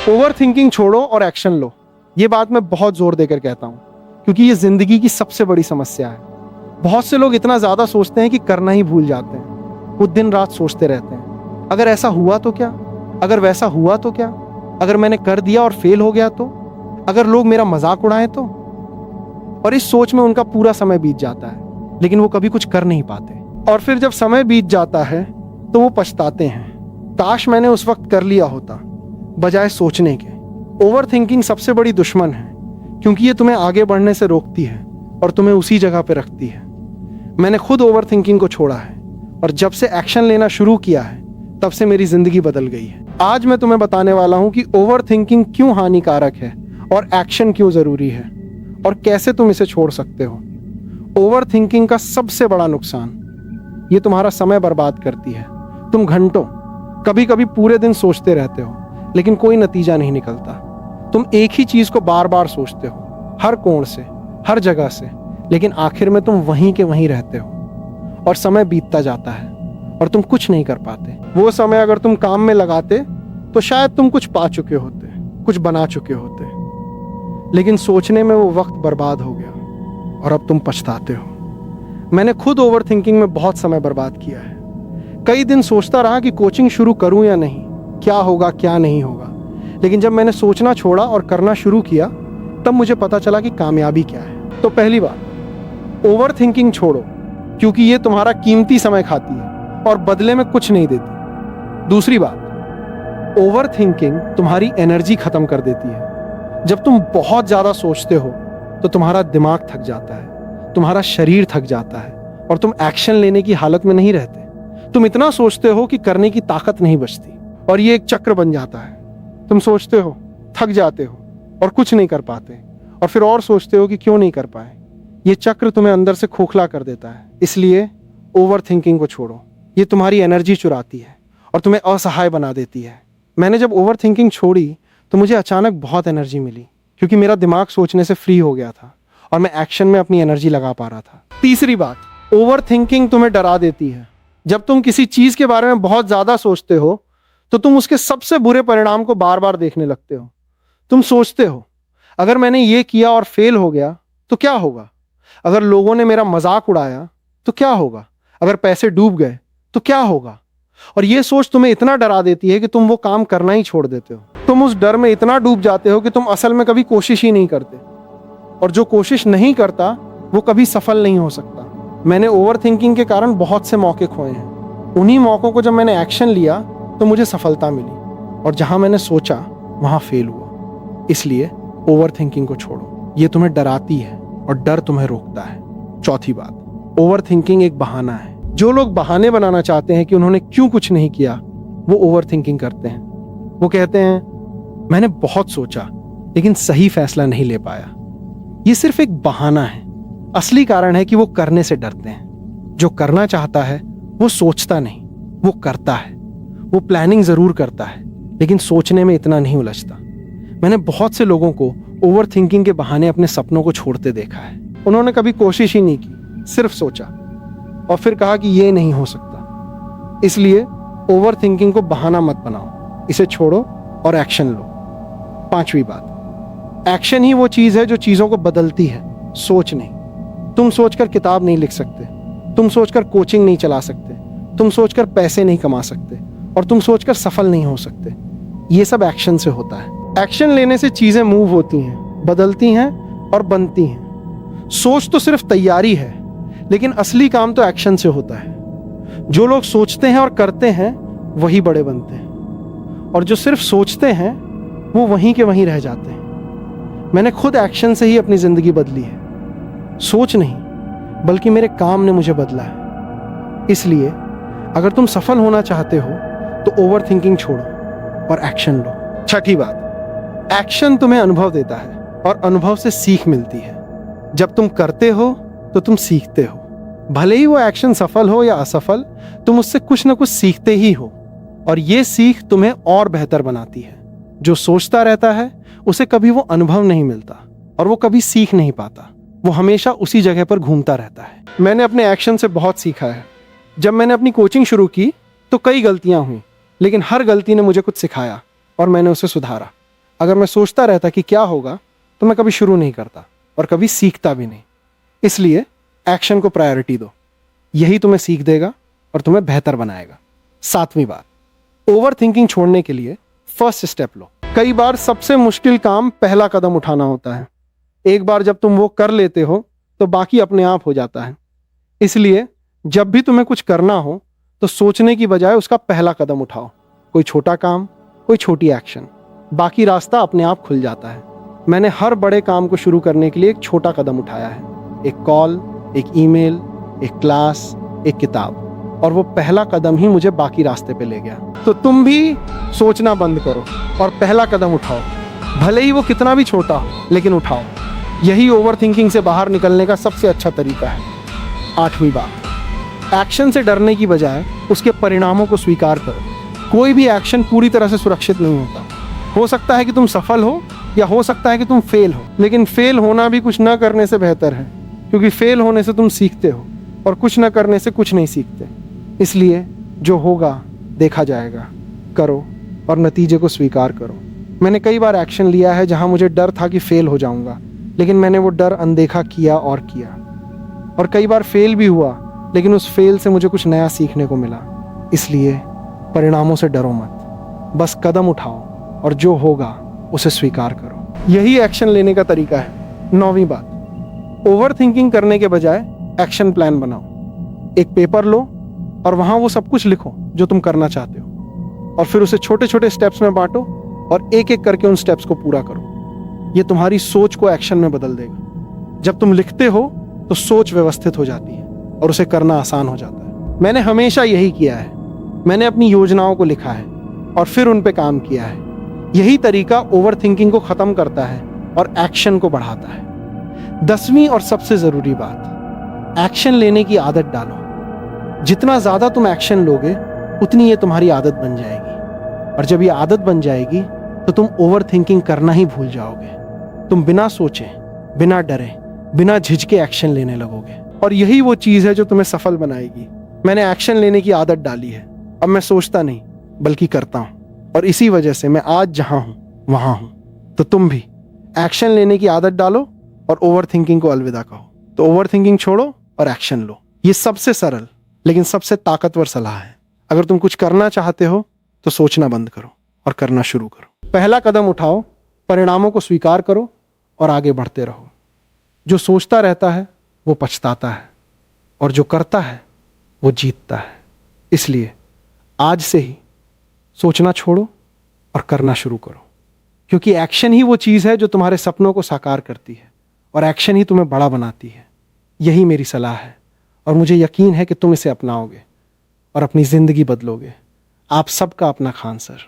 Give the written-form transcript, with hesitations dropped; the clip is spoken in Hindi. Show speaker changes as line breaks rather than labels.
ओवर थिंकिंग छोड़ो और एक्शन लो। ये बात मैं बहुत जोर देकर कहता हूँ क्योंकि ये जिंदगी की सबसे बड़ी समस्या है। बहुत से लोग इतना ज्यादा सोचते हैं कि करना ही भूल जाते हैं। वो दिन रात सोचते रहते हैं, अगर ऐसा हुआ तो क्या, अगर वैसा हुआ तो क्या, अगर मैंने कर दिया और फेल हो गया तो, अगर लोग मेरा मजाक उड़ाएं तो। और इस सोच में उनका पूरा समय बीत जाता है, लेकिन वो कभी कुछ कर नहीं पाते। और फिर जब समय बीत जाता है तो वो पछताते हैं, काश मैंने उस वक्त कर लिया होता, बजाय सोचने के। ओवर थिंकिंग सबसे बड़ी दुश्मन है क्योंकि ये तुम्हें आगे बढ़ने से रोकती है और तुम्हें उसी जगह पे रखती है। मैंने खुद ओवर थिंकिंग को छोड़ा है और जब से एक्शन लेना शुरू किया है तब से मेरी जिंदगी बदल गई है। आज मैं तुम्हें बताने वाला हूं कि ओवर थिंकिंग क्यों हानिकारक है और एक्शन क्यों जरूरी है और कैसे तुम इसे छोड़ सकते हो। ओवर थिंकिंग का सबसे बड़ा नुकसान, ये तुम्हारा समय बर्बाद करती है। तुम घंटों, कभी कभी पूरे दिन सोचते रहते हो लेकिन कोई नतीजा नहीं निकलता। तुम एक ही चीज को बार बार सोचते हो, हर कोण से, हर जगह से, लेकिन आखिर में तुम वहीं के वहीं रहते हो और समय बीतता जाता है और तुम कुछ नहीं कर पाते। वो समय अगर तुम काम में लगाते तो शायद तुम कुछ पा चुके होते, कुछ बना चुके होते, लेकिन सोचने में वो वक्त बर्बाद हो गया और अब तुम पछताते हो। मैंने खुद ओवर थिंकिंग में बहुत समय बर्बाद किया है। कई दिन सोचता रहा कि कोचिंग शुरू करूं या नहीं, क्या होगा क्या नहीं होगा, लेकिन जब मैंने सोचना छोड़ा और करना शुरू किया तब मुझे पता चला कि कामयाबी क्या है। तो पहली बात, ओवर थिंकिंग छोड़ो क्योंकि ये तुम्हारा कीमती समय खाती है और बदले में कुछ नहीं देती। दूसरी बात, ओवर थिंकिंग तुम्हारी एनर्जी खत्म कर देती है। जब तुम बहुत ज्यादा सोचते हो तो तुम्हारा दिमाग थक जाता है, तुम्हारा शरीर थक जाता है और तुम एक्शन लेने की हालत में नहीं रहते। तुम इतना सोचते हो कि करने की ताकत नहीं बचती और ये एक चक्र बन जाता है। तुम सोचते हो, थक जाते हो और कुछ नहीं कर पाते और फिर और सोचते हो कि क्यों नहीं कर पाए। ये चक्र तुम्हें अंदर से खोखला कर देता है। इसलिए ओवर थिंकिंग को छोड़ो। ये तुम्हारी एनर्जी चुराती है और तुम्हें असहाय बना देती है। मैंने जब ओवर थिंकिंग छोड़ी तो मुझे अचानक बहुत एनर्जी मिली क्योंकि मेरा दिमाग सोचने से फ्री हो गया था और मैं एक्शन में अपनी एनर्जी लगा पा रहा था। तीसरी बात, ओवर थिंकिंग तुम्हें डरा देती है। जब तुम किसी चीज के बारे में बहुत ज्यादा सोचते हो तो तुम उसके सबसे बुरे परिणाम को बार बार देखने लगते हो। तुम सोचते हो, अगर मैंने ये किया और फेल हो गया तो क्या होगा, अगर लोगों ने मेरा मजाक उड़ाया तो क्या होगा, अगर पैसे डूब गए तो क्या होगा। और ये सोच तुम्हें इतना डरा देती है कि तुम वो काम करना ही छोड़ देते हो। तुम उस डर में इतना डूब जाते हो कि तुम असल में कभी कोशिश ही नहीं करते, और जो कोशिश नहीं करता वो कभी सफल नहीं हो सकता। मैंने ओवर थिंकिंग के कारण बहुत से मौके खोए हैं। उन्हीं मौकों को जब मैंने एक्शन लिया तो मुझे सफलता मिली और जहां मैंने सोचा वहां फेल हुआ। इसलिए ओवर थिंकिंग को छोड़ो, ये तुम्हें डराती है और डर तुम्हें रोकता है। चौथी बात, ओवर थिंकिंग एक बहाना है। जो लोग बहाने बनाना चाहते हैं कि उन्होंने क्यों कुछ नहीं किया, वो ओवर थिंकिंग करते हैं। वो कहते हैं, मैंने बहुत सोचा लेकिन सही फैसला नहीं ले पाया। ये सिर्फ एक बहाना है। असली कारण है कि वो करने से डरते हैं। जो करना चाहता है वो सोचता नहीं, वो करता है। वो प्लानिंग जरूर करता है लेकिन सोचने में इतना नहीं उलझता। मैंने बहुत से लोगों को ओवर थिंकिंग के बहाने अपने सपनों को छोड़ते देखा है। उन्होंने कभी कोशिश ही नहीं की, सिर्फ सोचा और फिर कहा कि ये नहीं हो सकता। इसलिए ओवर थिंकिंग को बहाना मत बनाओ, इसे छोड़ो और एक्शन लो। पांचवी बात, एक्शन ही वो चीज है जो चीजों को बदलती है, सोच नहीं। तुम सोचकर किताब नहीं लिख सकते, तुम सोचकर कोचिंग नहीं चला सकते, तुम सोचकर पैसे नहीं कमा सकते और तुम सोचकर सफल नहीं हो सकते। ये सब एक्शन से होता है। एक्शन लेने से चीजें मूव होती हैं, बदलती हैं और बनती हैं। सोच तो सिर्फ तैयारी है, लेकिन असली काम तो एक्शन से होता है। जो लोग सोचते हैं और करते हैं वही बड़े बनते हैं, और जो सिर्फ सोचते हैं वो वहीं के वहीं रह जाते हैं। मैंने खुद एक्शन से ही अपनी जिंदगी बदली है। सोच नहीं बल्कि मेरे काम ने मुझे बदला है। इसलिए अगर तुम सफल होना चाहते हो तो ओवर थिंकिंग छोड़ो और एक्शन लो। छठी बात, एक्शन तुम्हें अनुभव देता है और अनुभव से सीख मिलती है। जब तुम करते हो तो तुम सीखते हो। भले ही वो एक्शन सफल हो या असफल, तुम उससे कुछ ना कुछ सीखते ही हो और ये सीख तुम्हें और बेहतर बनाती है। जो सोचता रहता है उसे कभी वो अनुभव नहीं मिलता और वो कभी सीख नहीं पाता। वो हमेशा उसी जगह पर घूमता रहता है। मैंने अपने एक्शन से बहुत सीखा है। जब मैंने अपनी कोचिंग शुरू की तो कई गलतियां हुई, लेकिन हर गलती ने मुझे कुछ सिखाया और मैंने उसे सुधारा। अगर मैं सोचता रहता कि क्या होगा तो मैं कभी शुरू नहीं करता और कभी सीखता भी नहीं। इसलिए एक्शन को प्रायोरिटी दो, यही तुम्हें सीख देगा और तुम्हें बेहतर बनाएगा। 7वीं बात, ओवर थिंकिंग छोड़ने के लिए फर्स्ट स्टेप लो। कई बार सबसे मुश्किल काम पहला कदम उठाना होता है। एक बार जब तुम वो कर लेते हो तो बाकी अपने आप हो जाता है। इसलिए जब भी तुम्हें कुछ करना हो तो सोचने की बजाय उसका पहला कदम उठाओ। कोई छोटा काम, कोई छोटी एक्शन, बाकी रास्ता अपने आप खुल जाता है। मैंने हर बड़े काम को शुरू करने के लिए एक छोटा कदम उठाया है। एक कॉल, एक ईमेल, एक क्लास, एक किताब, और वो पहला कदम ही मुझे बाकी रास्ते पे ले गया। तो तुम भी सोचना बंद करो और पहला कदम उठाओ, भले ही वो कितना भी छोटा हो, लेकिन उठाओ। यही ओवर थिंकिंग से बाहर निकलने का सबसे अच्छा तरीका है। 8वीं बात, एक्शन से डरने की बजाय उसके परिणामों को स्वीकार करो। कोई भी एक्शन पूरी तरह से सुरक्षित नहीं होता। हो सकता है कि तुम सफल हो या हो सकता है कि तुम फेल हो, लेकिन फेल होना भी कुछ न करने से बेहतर है, क्योंकि फेल होने से तुम सीखते हो और कुछ न करने से कुछ नहीं सीखते। इसलिए जो होगा देखा जाएगा, करो और नतीजे को स्वीकार करो। मैंने कई बार एक्शन लिया है जहां मुझे डर था कि फेल हो जाऊंगा, लेकिन मैंने वो डर अनदेखा किया और किया, और कई बार फेल भी हुआ, लेकिन उस फेल से मुझे कुछ नया सीखने को मिला। इसलिए परिणामों से डरो मत, बस कदम उठाओ और जो होगा उसे स्वीकार करो। यही एक्शन लेने का तरीका है। 9वीं बात, ओवर थिंकिंग करने के बजाय एक्शन प्लान बनाओ। एक पेपर लो और वहां वो सब कुछ लिखो जो तुम करना चाहते हो, और फिर उसे छोटे छोटे स्टेप्स में बांटो और एक एक करके उन स्टेप्स को पूरा करो। ये तुम्हारी सोच को एक्शन में बदल देगा। जब तुम लिखते हो तो सोच व्यवस्थित हो जाती है और उसे करना आसान हो जाता है। मैंने हमेशा यही किया है। मैंने अपनी योजनाओं को लिखा है और फिर उन पे काम किया है। यही तरीका ओवर थिंकिंग को खत्म करता है और एक्शन को बढ़ाता है। 10वीं और सबसे जरूरी बात, एक्शन लेने की आदत डालो। जितना ज्यादा तुम एक्शन लोगे उतनी ये तुम्हारी आदत बन जाएगी, और जब ये आदत बन जाएगी तो तुम ओवर थिंकिंग करना ही भूल जाओगे। तुम बिना सोचे, बिना डरे, बिना झिझके एक्शन लेने लगोगे, और यही वो चीज है जो तुम्हें सफल बनाएगी। मैंने एक्शन लेने की आदत डाली है। अब मैं सोचता नहीं बल्कि करता हूं, और इसी वजह से मैं आज जहां हूं वहां हूं। तो तुम भी एक्शन लेने की आदत डालो और ओवर थिंकिंग को अलविदा कहो। तो ओवर थिंकिंग छोड़ो और एक्शन लो। ये सबसे सरल लेकिन सबसे ताकतवर सलाह है। अगर तुम कुछ करना चाहते हो तो सोचना बंद करो और करना शुरू करो। पहला कदम उठाओ, परिणामों को स्वीकार करो और आगे बढ़ते रहो। जो सोचता रहता है वो पछताता है, और जो करता है वो जीतता है। इसलिए आज से ही सोचना छोड़ो और करना शुरू करो, क्योंकि एक्शन ही वो चीज है जो तुम्हारे सपनों को साकार करती है, और एक्शन ही तुम्हें बड़ा बनाती है। यही मेरी सलाह है, और मुझे यकीन है कि तुम इसे अपनाओगे और अपनी जिंदगी बदलोगे। आप सबका अपना खान सर।